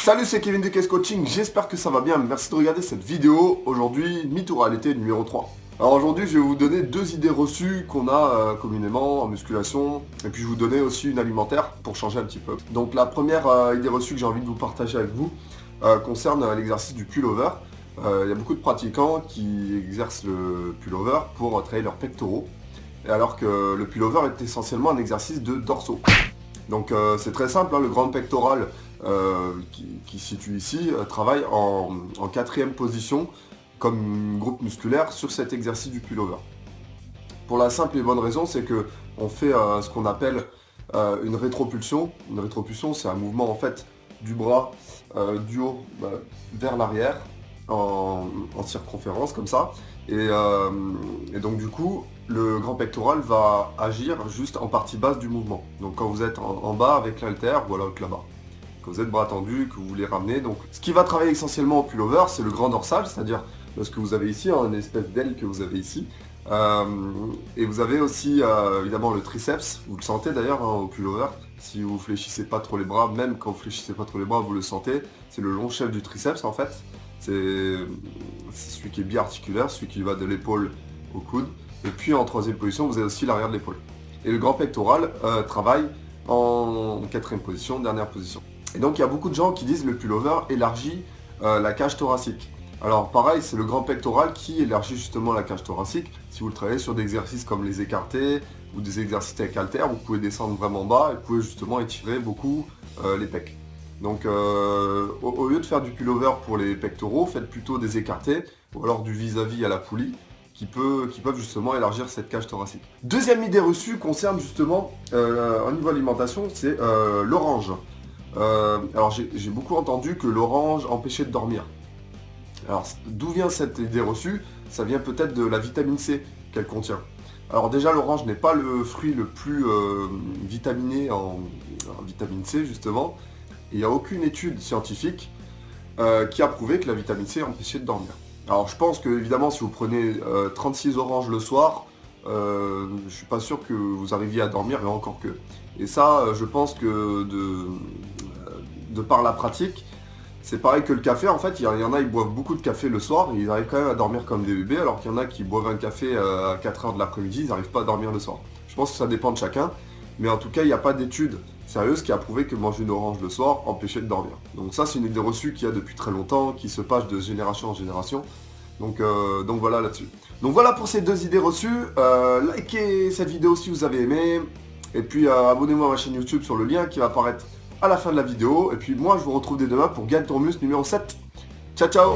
Salut, c'est Kevin de Case Coaching, j'espère que ça va bien, merci de regarder cette vidéo. Aujourd'hui, mytho-réalité numéro 3. Alors aujourd'hui, je vais vous donner deux idées reçues qu'on a communément en musculation, et puis je vais vous donner aussi une alimentaire pour changer un petit peu. Donc la première idée reçue que j'ai envie de vous partager avec vous concerne l'exercice du pullover. Il y a beaucoup de pratiquants qui exercent le pullover pour travailler leurs pectoraux, et alors que le pullover est essentiellement un exercice de dorsaux. Donc c'est très simple, hein, le grand pectoral qui se situe ici travaille en quatrième position comme groupe musculaire sur cet exercice du pullover. Pour la simple et bonne raison, c'est que on fait ce qu'on appelle une rétropulsion. Une rétropulsion, c'est un mouvement en fait du bras du haut vers l'arrière en circonférence comme ça. Et donc du coup, le grand pectoral va agir juste en partie basse du mouvement. Donc quand vous êtes en bas avec l'haltère, ou alors avec la barre. Quand vous êtes bras tendu, que vous voulez ramener. Donc ce qui va travailler essentiellement au pullover, c'est le grand dorsal, c'est-à-dire ce que vous avez ici, hein, une espèce d'aile que vous avez ici. Et vous avez aussi évidemment le triceps, vous le sentez d'ailleurs hein, au pullover. Si vous fléchissez pas trop les bras, même quand vous fléchissez pas trop les bras, vous le sentez. C'est le long chef du triceps en fait. C'est celui qui est biarticulaire, celui qui va de l'épaule au coude. Et puis en troisième position, vous avez aussi l'arrière de l'épaule. Et le grand pectoral travaille en quatrième position, dernière position. Et donc il y a beaucoup de gens qui disent le pullover élargit la cage thoracique. Alors pareil, c'est le grand pectoral qui élargit justement la cage thoracique. Si vous le travaillez sur des exercices comme les écartés ou des exercices avec haltère, vous pouvez descendre vraiment bas et vous pouvez justement étirer beaucoup les pecs. Donc au lieu de faire du pullover pour les pectoraux, faites plutôt des écartés ou alors du vis-à-vis à la poulie qui peuvent justement élargir cette cage thoracique. Deuxième idée reçue concerne justement au niveau alimentation, c'est l'orange. Alors j'ai beaucoup entendu que l'orange empêchait de dormir. Alors d'où vient cette idée reçue? Ça vient peut-être de la vitamine C qu'elle contient. Alors déjà l'orange n'est pas le fruit le plus vitaminé en vitamine C justement. Et il n'y a aucune étude scientifique qui a prouvé que la vitamine C empêchait de dormir. Alors je pense que évidemment si vous prenez 36 oranges le soir, je suis pas sûr que vous arriviez à dormir et encore que. Et ça je pense que de par la pratique, c'est pareil que le café en fait, il y en a ils boivent beaucoup de café le soir et ils arrivent quand même à dormir comme des bébés alors qu'il y en a qui boivent un café à 4h de l'après-midi, ils n'arrivent pas à dormir le soir. Je pense que ça dépend de chacun, mais en tout cas il n'y a pas d'étude sérieuse qui a prouvé que manger une orange le soir empêchait de dormir. Donc ça c'est une idée reçue qu'il y a depuis très longtemps, qui se passe de génération en génération. Donc voilà là-dessus. Donc voilà pour ces deux idées reçues. Likez cette vidéo si vous avez aimé. Et puis abonnez-vous à ma chaîne YouTube sur le lien qui va apparaître à la fin de la vidéo. Et puis moi je vous retrouve dès demain pour Gagne ton muscle numéro 7. Ciao ciao.